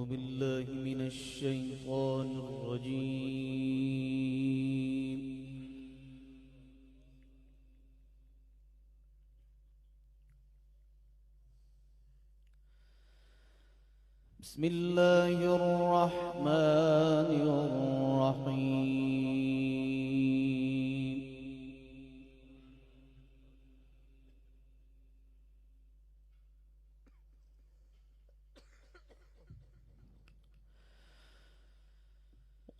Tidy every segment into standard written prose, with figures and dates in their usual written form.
أعوذ بالله من الشيطان الرجيم. بسم الله الرحمن الرحيم.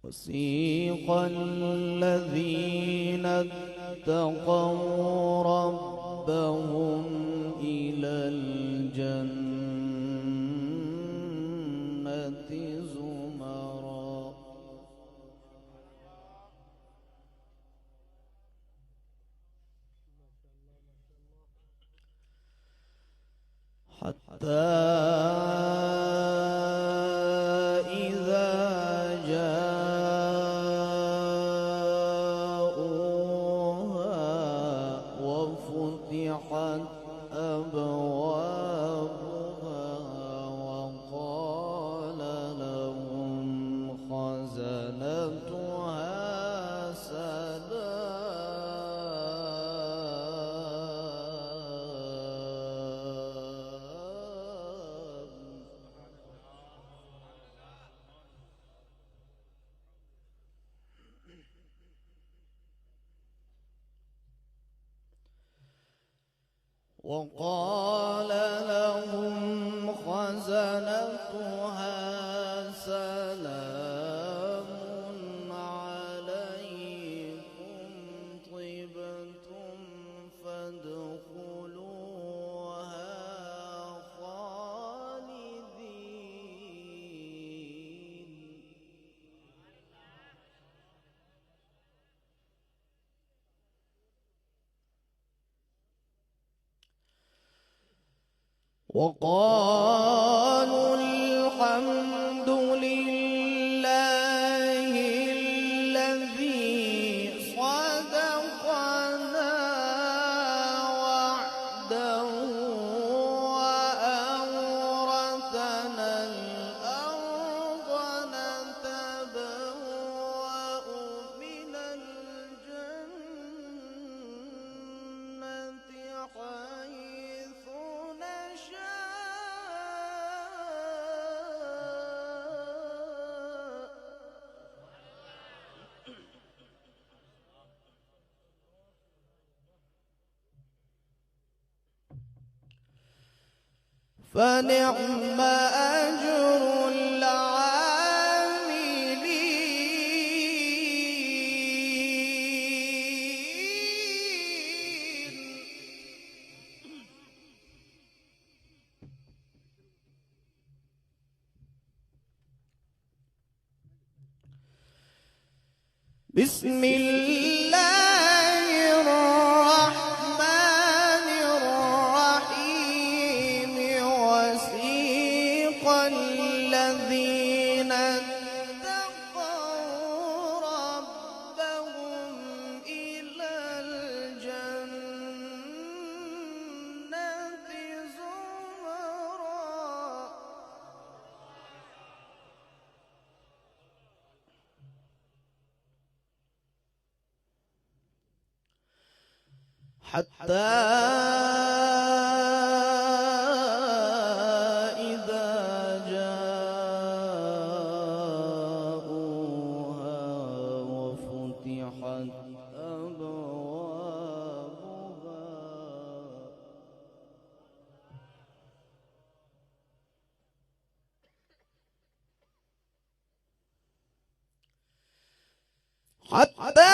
وسيق الذين اتقوا ربهم إلى الجنة زمرا حتى فتحت أبوابها وقال لهم خزنتها سلام. وقال لهم خزنتها سلام عليكم طبتم فادخلوها خالدين. وقالوا الحمد لله الذي صدقنا وعده وأورثنا الأرض نتبوأ من الجنة حيث فنعم أجر العاملين. بسم الله الرحمن الرحيم. وسيق الذين اتقوا ربهم إلى الجنة زمرا حتى إذا جاءوها وفتحت أبوابها حتى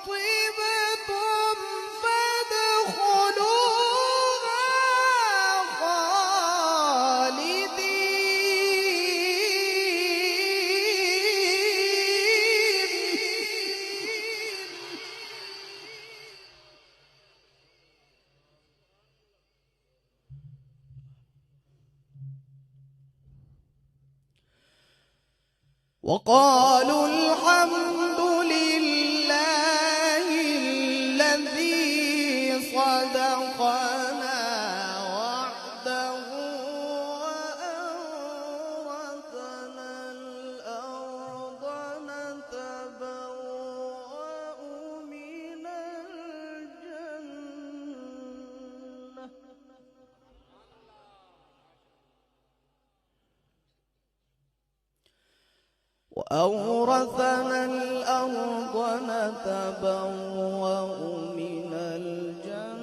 طبتم فادخلوها وقالوا الحمد لله الذي صدقنا وعده وأورثنا الأرض نتبوأ من الجنة وأورثنا الأرض نتبوأ من الجنة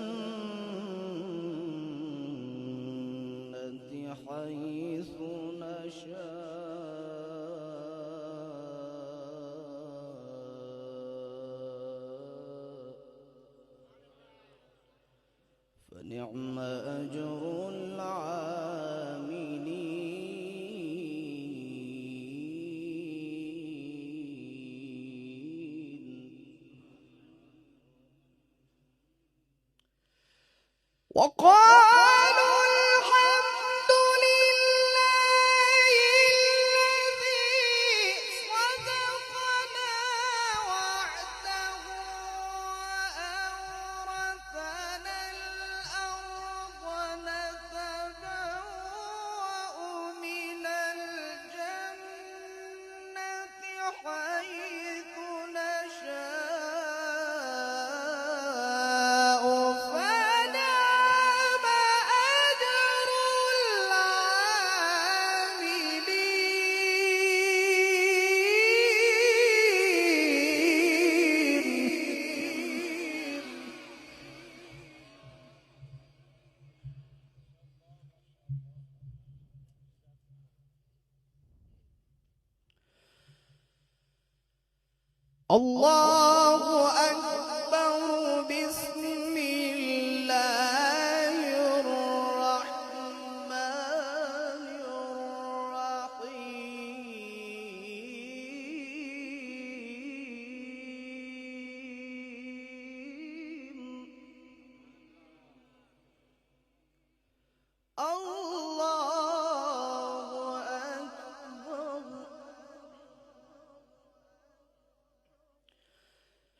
حيث نشاء فنعم أجر وقالوا الحمد لله الذي صدقنا وعده وأورثنا الأرض نتبوأ من الجنة حيث نشاء الله أكبر بسم الله الرحمن الرحيم الله أكبر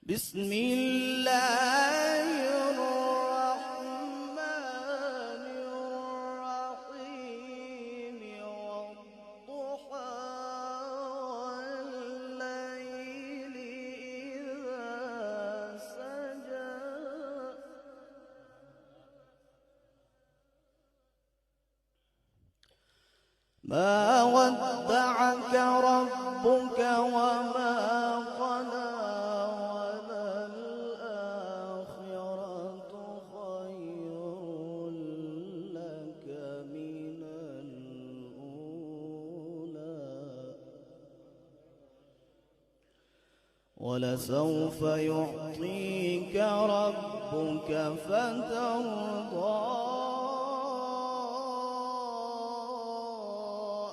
بسم الله الرحمن الرحيم والضحى والليل إذا سجى ما ودعك ربك وما قلى ولسوف يعطيك ربك فترضى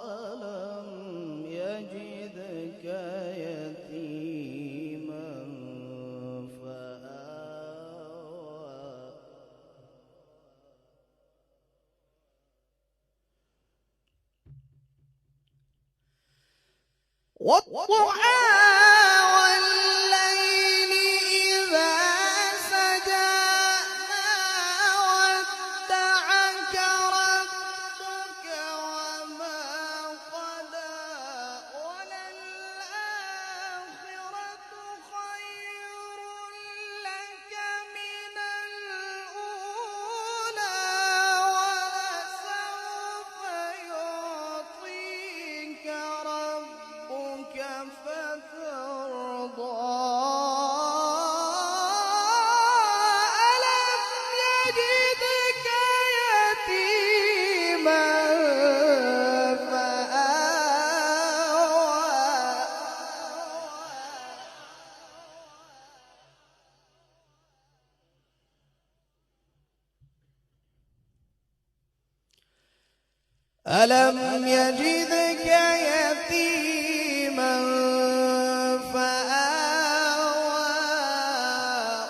ألم يجدك يتيما فآوى والضحى ألم يجدك يتيما فآوى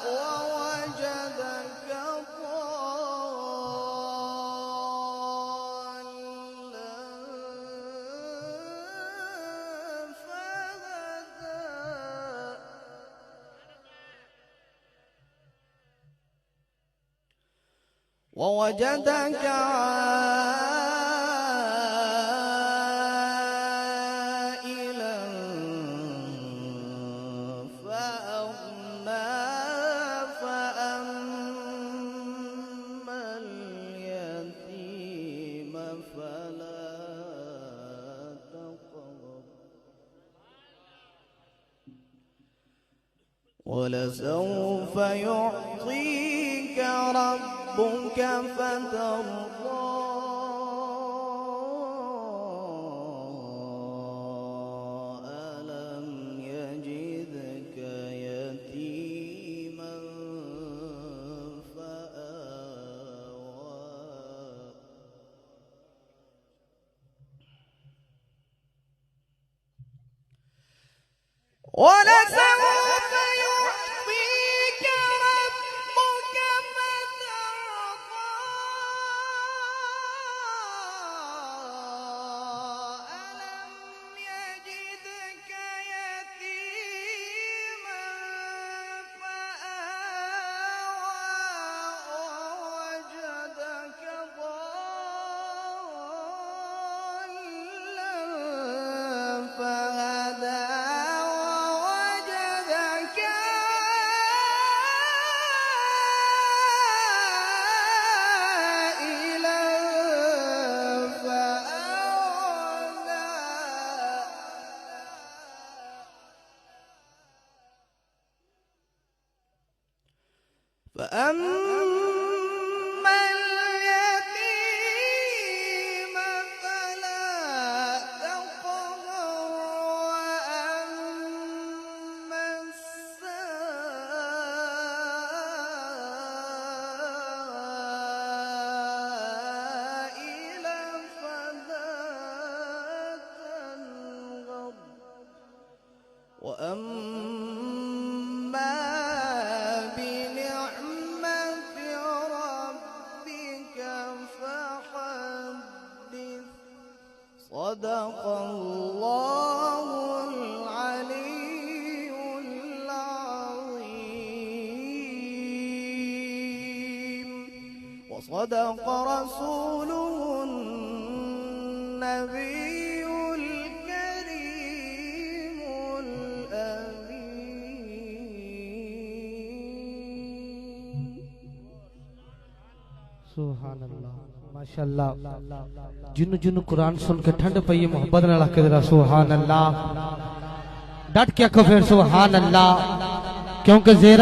ووجدك ضالا ووجدك عائلا فأغنى فأما اليتيم فلا تقهر ولسوف يعطيك ربك فترضى ألم يجدك يتيما فآوى ولسوف يعطيك ربك فترضى ألم يجدك يتيما فآوى ووجدك ضالا فهدى فأما اليتيم فلا تقهر وأما السائل فلا تنهر وأما صدق الله العلي العظيم وصدق رسوله النبي الكريم الأمين. सुभान अल्लाह माशाअल्लाह जिन्नु कुरान सुन के ठंड पई मोहब्बत नाल आके जरा सुभान अल्लाह डट के आखो फिर सुभान अल्लाह क्योंकि ज़ेरा